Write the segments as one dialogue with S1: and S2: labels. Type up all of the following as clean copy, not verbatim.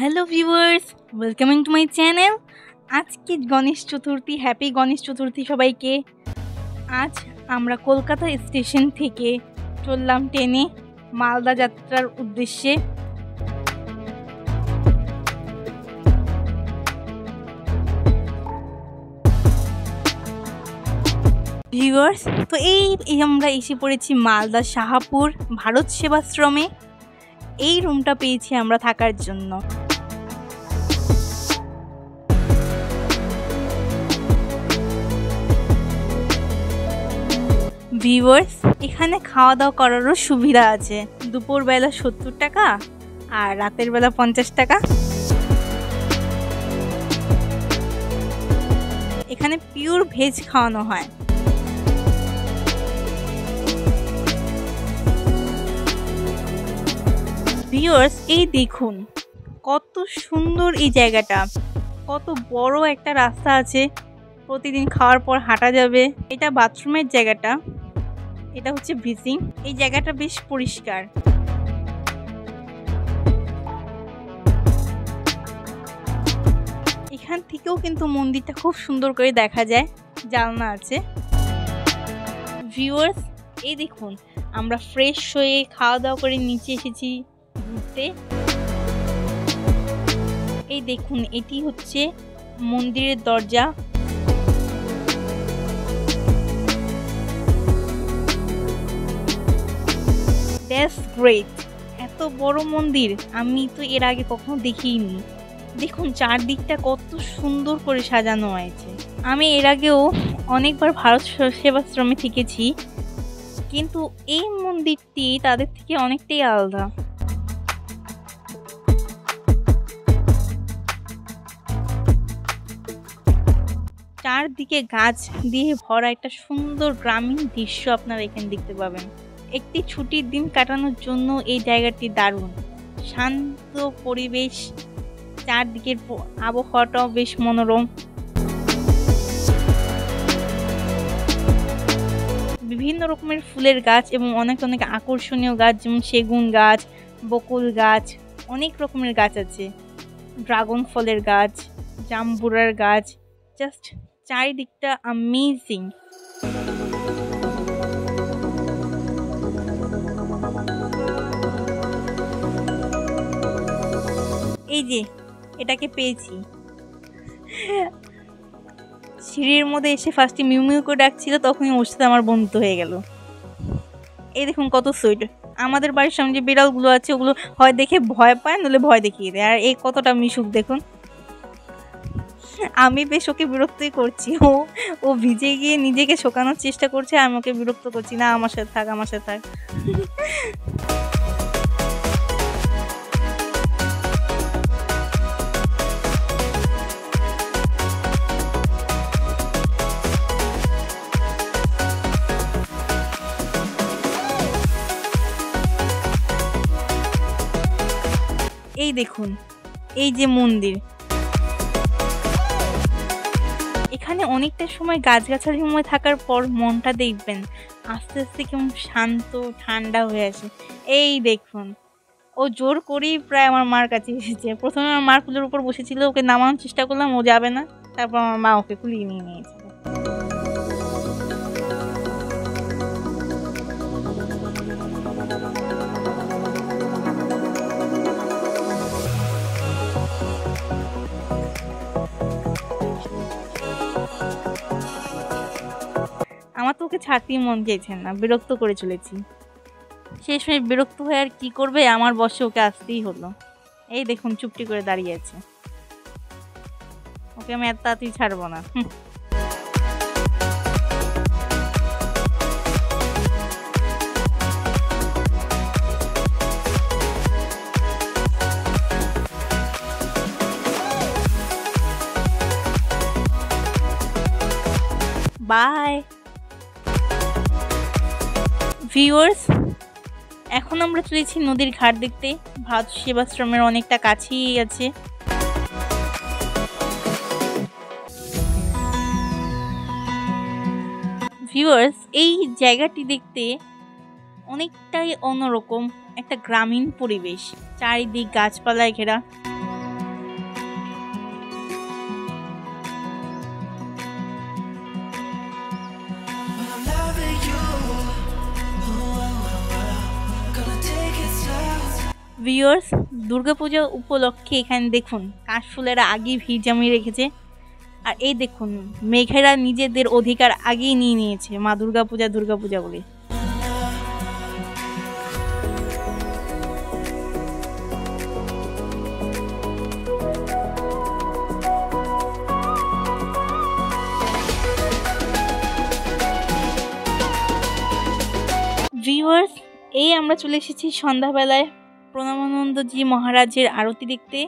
S1: Hello viewers, welcoming to my channel. আজকে Ganesh Chaturthi, happy Ganesh Chaturthi সবাইকে। আজ আমরা কলকাতা স্টেশন থেকে চললাম ট্রেনে মালদা যাত্রার উদ্দেশ্যে। ভিউয়ার্স, তো এই আমরা এসে পড়েছি মালদা শাহাপুর ভারত সেবাশ্রমে। এই রুমটা পেয়েছি আমরা থাকার জন্য। ভিউয়ার্স, এখানে খাওয়া দাওয়া করারও সুবিধা আছে। দুপুরবেলা 70 টাকা আর রাতের বেলা 50 টাকা। এখানে পিওর ভেজ খাওয়ানো হয়। ভিউয়ার্স, এই দেখুন কত সুন্দর এই জায়গাটা, কত বড় একটা রাস্তা আছে, প্রতিদিন খাওয়ার পর হাঁটা যাবে। এটা বাথরুমের জায়গাটা, এটা হচ্ছে ভিসিং। এই জায়গাটা বেশ পরিষ্কার। এখান থেকেও কিন্তু মন্দিরটা খুব সুন্দর করে দেখা যায়, জানলা আছে। ভিউয়ার্স, এই দেখুন আমরা ফ্রেশ হয়ে খাওয়া দাওয়া করে নিচে এসেছি ঘুরতে। এই দেখুন এটি হচ্ছে মন্দিরের দরজা। দ্যাটস গ্রেট, এত বড় মন্দির আমি তো এর আগে কখনো দেখিনি। দেখুন চারদিকটা কত সুন্দর করে সাজানো হয়েছে। আমি এর আগেও অনেকবার ভারত সেবাশ্রমে থেকেছি, কিন্তু এই মন্দিরটি তাদের থেকে অনেকটাই আলাদা। চারদিকে গাছ দিয়ে ভরা একটা সুন্দর গ্রামীণ দৃশ্য আপনারা এখানে দেখতে পাবেন। একটি ছুটির দিন কাটানোর জন্য এই জায়গাটি দারুণ। শান্ত পরিবেশ, চারদিকের আবহাওয়াটাও বেশ মনোরম। বিভিন্ন রকমের ফুলের গাছ এবং অনেক অনেক আকর্ষণীয় গাছ, যেমন সেগুন গাছ, বকুল গাছ, অনেক রকমের গাছ আছে। ড্রাগন ফলের গাছ, জাম্বুরার গাছ, জাস্ট চারিদিকটা অ্যামেজিং। এই যে এটাকে পেয়েছি। সিঁড়ির মধ্যে এসে ফার্স্টে মিউ মিউ করে ডাকছিল, তখনই ওর সাথে আমার বন্ধুত্ব হয়ে গেল। এই দেখুন কত সুইট। আমাদের বাড়ির সামনে যে বিড়ালগুলো আছে ওগুলো হয় দেখে ভয় পায়, নাহলে ভয় দেখিয়ে দেয়। আর এই কতটা মিশুক দেখুন। আমি বেশ ওকে বিরক্তই করছি। ও ভিজে গিয়ে নিজেকে শোকানোর চেষ্টা করছে, আমি ওকে বিরক্ত করছি, না আমার সাথে থাক, আমার সাথে থাক। এই দেখুন এই যে মন্দির, এখানে অনেকটা সময় গাছগাছালির মধ্যে থাকার পর মনটা দেখবেন আস্তে আস্তে কেমন শান্ত ঠান্ডা হয়ে আসে। এই দেখুন ও জোর করেই প্রায় আমার মার কাছে এসেছে। প্রথমে আমার মার কুলের উপর বসেছিল, ওকে নামানোর চেষ্টা করলাম, ও যাবে না। তারপর আমার মা ওকে কুলিয়ে নিয়ে নিয়েছিল। আমার তো ওকে ছাড়তেই মন চাইছেন না, বিরক্ত করে চলেছি। শেষ হয়ে বিরক্ত হয়ে আর কি করবে, আমার বসে ওকে আসতেই হলো। এই দেখুন চুপটি করে দাঁড়িয়ে আছে। ওকে আমি এত তাড়াতাড়ি ছাড়বো না। বাই ভিউয়ার্স, এখন আমরা চলেছি নদীর ঘাট দেখতে। ভারত সেবাশ্রমের অনেকটা কাছেই আছে। ভিউয়ার্স, এই জায়গাটি দেখতে অনেকটাই অন্যরকম, একটা গ্রামীণ পরিবেশ, চারিদিক গাছপালায় ঘেরা। ভিউয়ার্স, দুর্গাপূজা উপলক্ষে এখানে দেখুন কাশফুলেরা আগেই ভিড় জমিয়ে রেখেছে। আর এই দেখুন মেঘেরা নিজেদের অধিকার আগেই নিয়ে নিয়েছে মা দুর্গাপূজা বলে। ভিউয়ার্স, এই আমরা চলে এসেছি সন্ধ্যাবেলায় প্রণবানন্দজি মহারাজের আরতি দেখতে।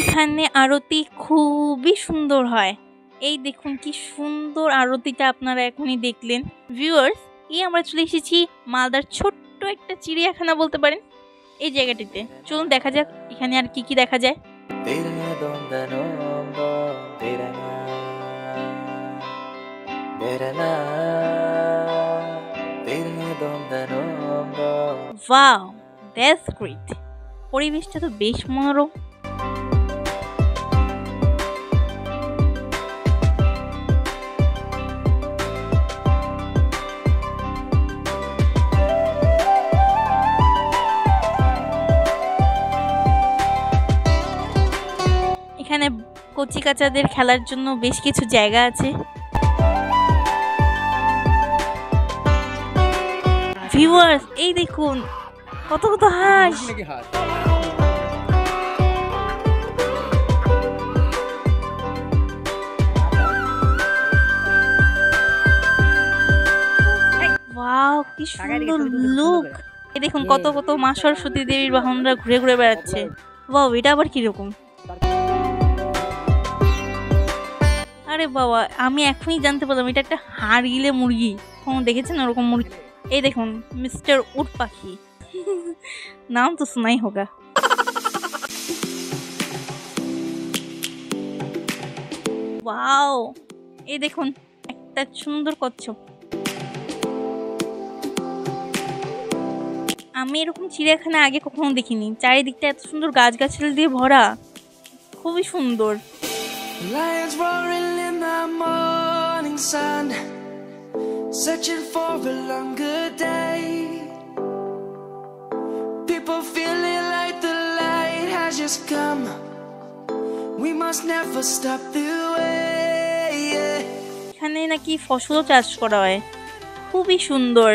S1: এখানে আরতি খুবই সুন্দর হয়। এই দেখুন কি সুন্দর আরতিটা আপনারা এখনই দেখলেন। ভিউয়ার্স, এই আমরা চলে এসেছি মালদার ছোট্ট একটা চিড়িয়াখানা বলতে পারেন এই জায়গাটিতে। চলুন দেখা যাক এখানে আর কি কি দেখা যায়। Wow, that's great. পরিবেশটা তো বেশ মনোরম। এখানে কচিকাচাদের খেলার জন্য বেশ কিছু জায়গা আছে। ভিউয়ার্স, এই দেখুন কত কত হাঁস। ওয়াও, কি সুন্দর লুক। এই দেখুন কত কত মা সরস্বতী দেবীর বাহনরা ঘুরে ঘুরে বেড়াচ্ছে। ওয়াও, এটা আবার কিরকম? আরে বাবা, আমি এখনই জানতে পারলাম এটা একটা হাড় গিলে মুরগি। কখনো দেখেছেন ওরকম মুরগি? এই দেখুন মিস্টার উট পাখি, নাম তো শোনাই হোগা। ওয়াও, এই দেখুন একটা সুন্দর কচ্ছপ। আমি এরকম চিড়িয়াখানা আগে কখনো দেখিনি। চারিদিকটা এত সুন্দর গাছগাছালি দিয়ে ভরা, খুবই সুন্দর।
S2: Lions roaring in the morning sun, searching for a longer day. People feeling like the light has just come. We must never stop the way.
S1: এখানে নাকি ফসলও চাষ করা হয়, খুবই সুন্দর।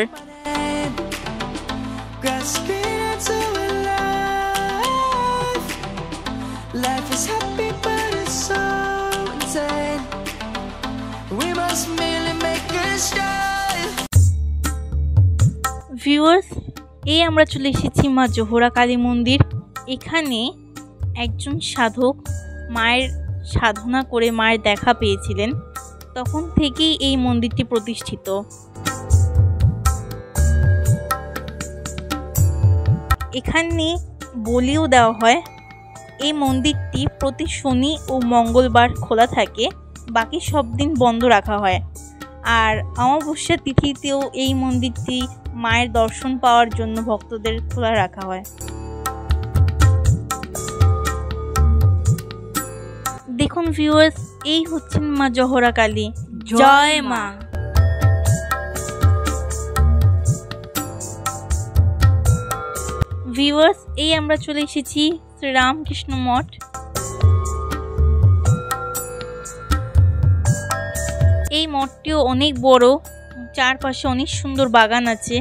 S2: Grasping into a life. Life is happy but it's so insane. We must merely make a strive.
S1: Viewers, এই আমরা চলে এসেছি মা জোহরা কালী মন্দির। এখানে একজন সাধক মায়ের সাধনা করে মায়ের দেখা পেয়েছিলেন, তখন থেকেই এই মন্দিরটি প্রতিষ্ঠিত। এখানে বলিও দেওয়া হয়। এই মন্দিরটি প্রতি শনি ও মঙ্গলবার খোলা থাকে, বাকি সব দিন বন্ধ রাখা হয়। আর অমাবস্যা তিথিতেও এই মন্দিরটি মায়ের দর্শন পাওয়ার জন্য ভক্তদের খোলা রাখা হয়। দেখুন ভিউয়ার্স, এই হচ্ছেন মা জোহরা কালী। জয় মা। ভিউয়ার্স, এই আমরা চলে এসেছি শ্রীরামকৃষ্ণ মঠ। এই মঠটিও অনেক বড়, চারপাশে অনেক সুন্দর বাগান আছে।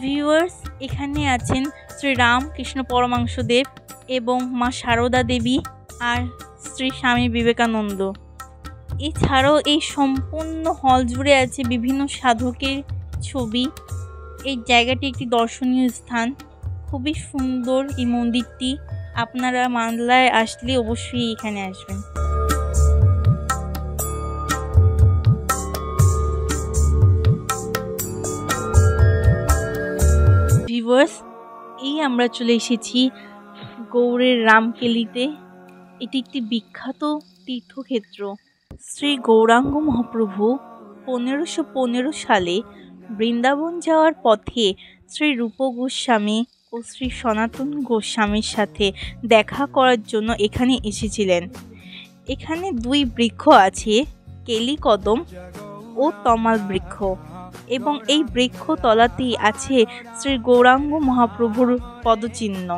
S1: ভিউয়ার্স, এখানে আছেন শ্রীরামকৃষ্ণ পরমহংসদেব। এবং মা শারদা দেবী আর শ্রী স্বামী বিবেকানন্দ। এছাড়াও এই সম্পূর্ণ হল জুড়ে আছে বিভিন্ন সাধকের ছবি। এই জায়গাটি একটি দর্শনীয় স্থান, খুবই সুন্দর এই মন্দিরটি। আপনারা মালদায় আসলে অবশ্যই এখানে আসবেন। ভিউয়ার্স, এই আমরা চলে এসেছি গৌড়ের রামকেলিতে। এটি একটি বিখ্যাত তীর্থক্ষেত্র। শ্রী গৌরাঙ্গ মহাপ্রভু 1515 সালে বৃন্দাবন যাওয়ার পথে শ্রী রূপ গোস্বামী ও শ্রী সনাতন গোস্বামীর সাথে দেখা করার জন্য এখানে এসেছিলেন। এখানে 2 বৃক্ষ আছে, কেলি কদম ও তমাল বৃক্ষ, এবং এই বৃক্ষ তলাতেই আছে শ্রী গৌরাঙ্গ মহাপ্রভুর পদচিহ্ন।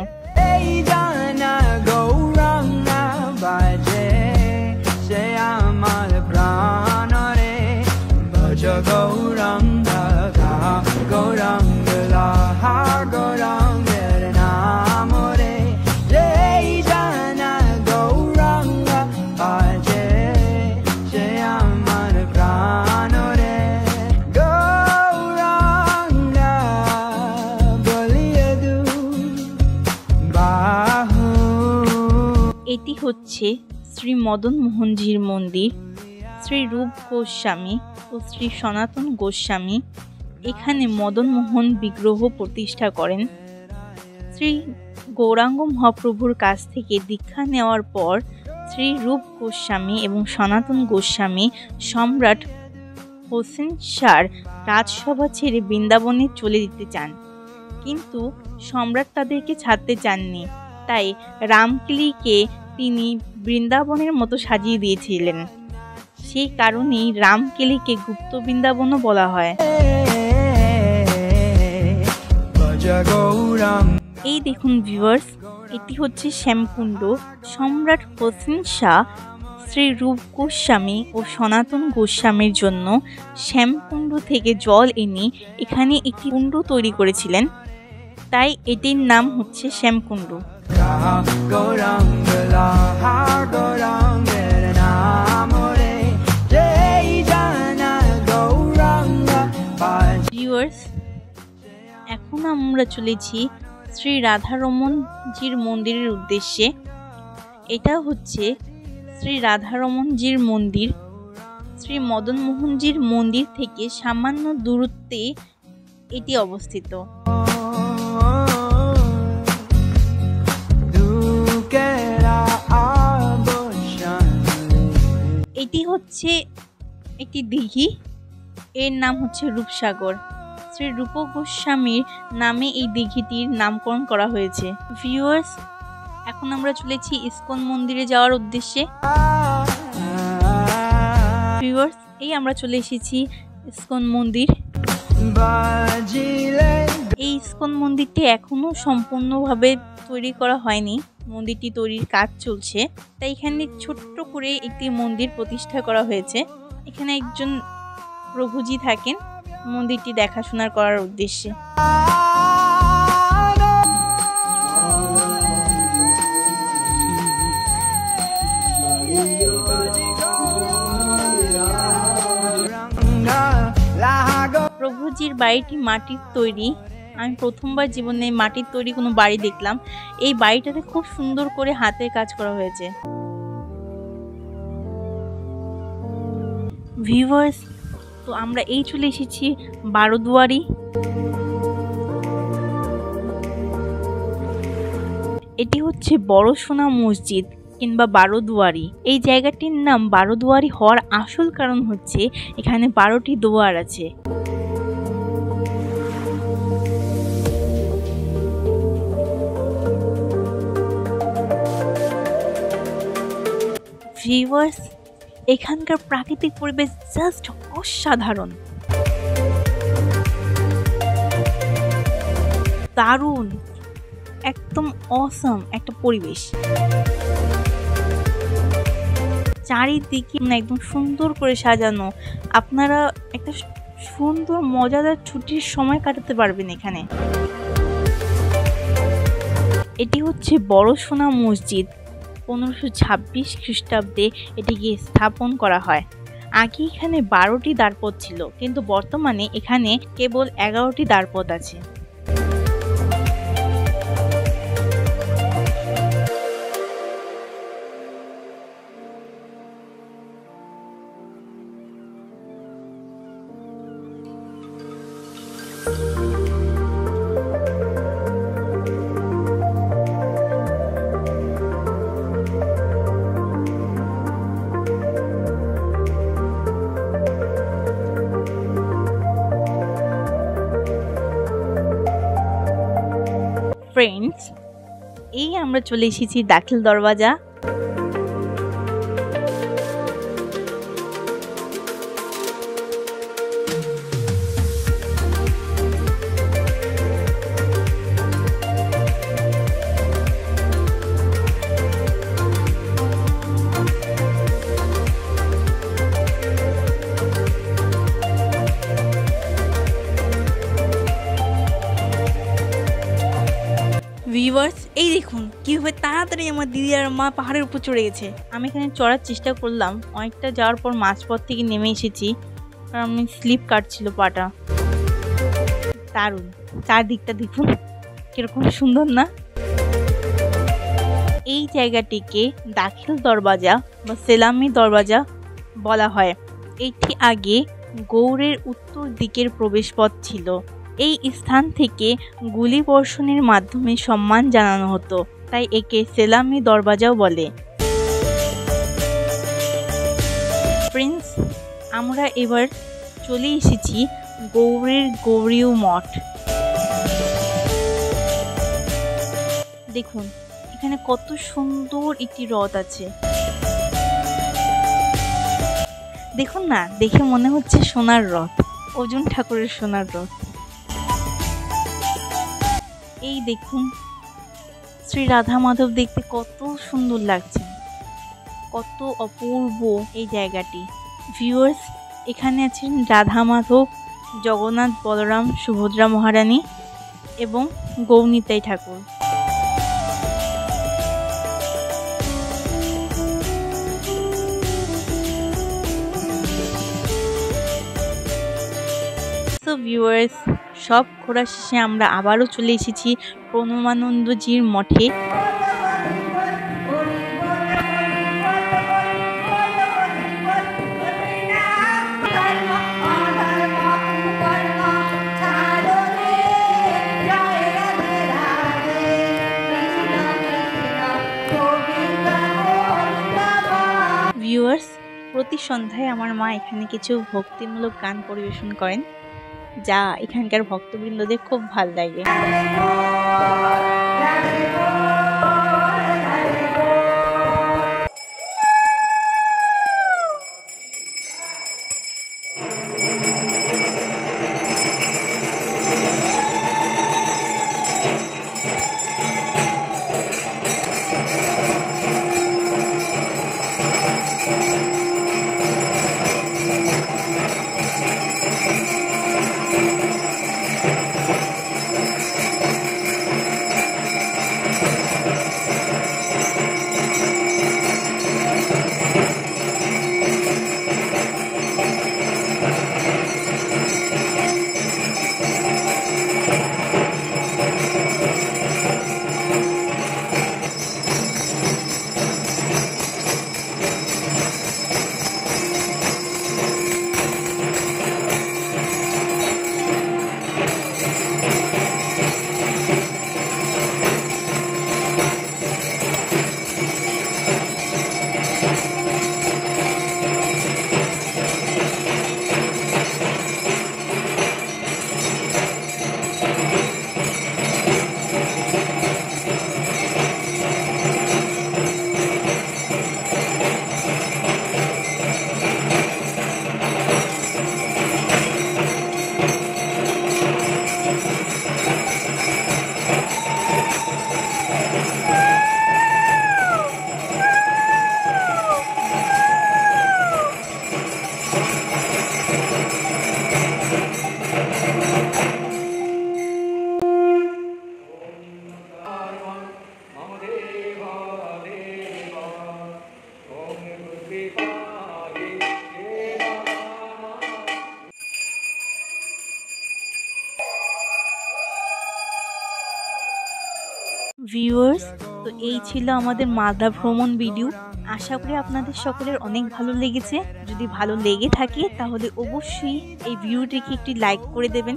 S1: এটি হচ্ছে শ্রী মদন মোহনজির মন্দির। শ্রী রূপ গোস্বামী ও শ্রী সনাতন গোস্বামী এখানে মদন মোহন বিগ্রহ প্রতিষ্ঠা করেন। শ্রী গৌরাঙ্গ মহাপ্রভুর কাছ থেকে দীক্ষা নেওয়ার পর শ্রী রূপ গোস্বামী এবং সনাতন গোস্বামী সম্রাট হোসেন শাহর রাজসভা ছেড়ে বৃন্দাবনে চলে যেতে চান, কিন্তু সম্রাট তাদেরকে ছাড়তে চাননি। তাই রামকেলিকে তিনি বৃন্দাবনের মতো সাজিয়ে দিয়েছিলেন। সেই কারণেই রামকেলিকে গুপ্ত বৃন্দাবনও বলা হয়। এই দেখুন ভিউয়ার্স, এটি হচ্ছে শ্যামকুণ্ড। সম্রাট হোসেন শাহ শ্রী রূপ গোস্বামী ও সনাতন গোস্বামীর জন্য শ্যামকুণ্ড থেকে জল এনে এখানে একটি কুণ্ড তৈরি করেছিলেন, তাই এটির নাম হচ্ছে শ্যামকুণ্ড। ভিউয়ার্স, এখন আমরা চলেছি শ্রী রাধারমণজির মন্দিরের উদ্দেশ্যে। এটা হচ্ছে শ্রী রাধারমণজির মন্দির। শ্রী মদন মোহনজির মন্দির থেকে সামান্য দূরত্বে এটি অবস্থিত। এটি হচ্ছে একটি দিঘি, এর নাম হচ্ছে রূপসাগর। শ্রী রূপ গোস্বামীর নামে এই দিঘিটির নামকরণ করা হয়েছে। ভিউয়ার্স, এখন আমরা চলেছি ইসকন মন্দিরে যাওয়ার উদ্দেশ্যে। ভিউয়ার্স, এই আমরা চলে এসেছি ইসকন মন্দির। এই ইসকন মন্দিরটি এখনো সম্পূর্ণভাবে তৈরি করা হয়নি, মন্দিরটি তৈরির কাজ চলছে। তাই এখানে ছোট্ট করে একটি মন্দির প্রতিষ্ঠা করা হয়েছে। এখানে একজন প্রভুজি থাকেন মন্দিরটি দেখাশোনা করার উদ্দেশ্যে। প্রভুজির বাড়িটি মাটির তৈরি। আমি প্রথমবার জীবনে মাটির তৈরি কোনো বাড়ি দেখলাম। এই বাড়িটাতে খুব সুন্দর করে হাতের কাজ করা হয়েছে। ভিউয়ার্স, তো আমরা এই চলে এসেছি বারোদুয়ারি। এটি হচ্ছে বড় সোনা মসজিদ কিংবা বারোদুয়ারি। এই জায়গাটির নাম বারোদুয়ারি হওয়ার আসল কারণ হচ্ছে এখানে 12টি দুয়ার আছে। ভিউয়ার্স, এখানকার প্রাকৃতিক পরিবেশ জাস্ট অসাধারণ, দারুণ, একদম অসাম একটা পরিবেশ। চারিদিকে একদম সুন্দর করে সাজানো। আপনারা একটা সুন্দর মজাদার ছুটির সময় কাটাতে পারবেন এখানে। এটি হচ্ছে বড় সোনা মসজিদ। 1526 খ্রিস্টাব্দে এটিকে স্থাপন করা হয়। আগে এখানে 12টি দ্বারপথ ছিল, কিন্তু বর্তমানে এখানে কেবল 11টি দ্বারপথ আছে। ফ্রেন্ডস, এই আমরা চলে এসেছি দাখিল দরওয়াজা। ভিউয়ার্স, এই দেখুন কিভাবে তাড়াতাড়ি আমার দিদি আর মা পাহাড়ের উপর চড়ে গেছে। আমি এখানে চড়ার চেষ্টা করলাম, অনেকটা যাওয়ার পর মাঝপথ থেকে নেমে এসেছি, কারণ আমি স্লিপ কাটছিল পাটা। দারুণ, চারদিকটা দেখুন কিরকম সুন্দর না? এই জায়গাটিকে দাখিল দরওয়াজা বা সেলামি দরওয়াজা বলা হয়। এটি আগে গৌড়ের উত্তর দিকের প্রবেশপথ ছিল। এই স্থান থেকে গুলি বর্ষণের মাধ্যমে সম্মান জানানো হতো, তাই একে সেলামি দরওয়াজাও বলে। ফ্রেন্ডস, আমরা এবার চলে এসেছি গৌড়ের গৌরীয় মঠ। দেখুন এখানে কত সুন্দর একটি রথ আছে। দেখুন না, দেখে মনে হচ্ছে সোনার রথ, অর্জুন ঠাকুরের সোনার রথ। এই দেখুন শ্রী রাধা মাধব, দেখতে কত সুন্দর লাগছে, কত অপূর্ব এই জায়গাটি। ভিউয়ার্স, এখানে আছেন রাধা মাধব, জগন্নাথ, বলরাম, সুভদ্রা মহারানী এবং গৌরনিতাই ঠাকুর। তো ভিউয়ার্স, সব ঘোরা শেষে আমরা আবারও চলে এসেছি প্রণমানন্দজির মঠে। ভিউয়ার্স, প্রতি সন্ধ্যায় আমার মা এখানে কিছু ভক্তিমূলক গান পরিবেশন করেন, যা এখানকার ভক্তবৃন্দদের খুব ভালো লাগে। এই ছিল আমাদের মালদা ভ্রমণ ভিডিও। আশা করি আপনাদের সকলের অনেক ভালো লেগেছে। যদি ভালো লেগে থাকে তাহলে অবশ্যই এই ভিডিওটিকে একটি লাইক করে দেবেন,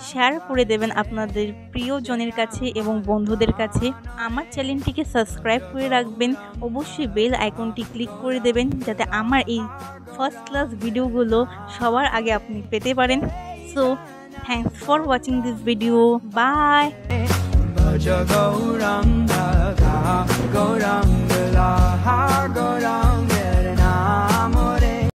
S1: শেয়ার করে দেবেন আপনাদের প্রিয়জনের কাছে এবং বন্ধুদের কাছে। আমার চ্যানেলটিকে সাবস্ক্রাইব করে রাখবেন, অবশ্যই বেল আইকনটি ক্লিক করে দেবেন যাতে আমার এই ফার্স্ট ক্লাস ভিডিওগুলো সবার আগে আপনি পেতে পারেন। So thanks for watching this video. Bye.
S2: Gauranga, Gauranga, Gauranga,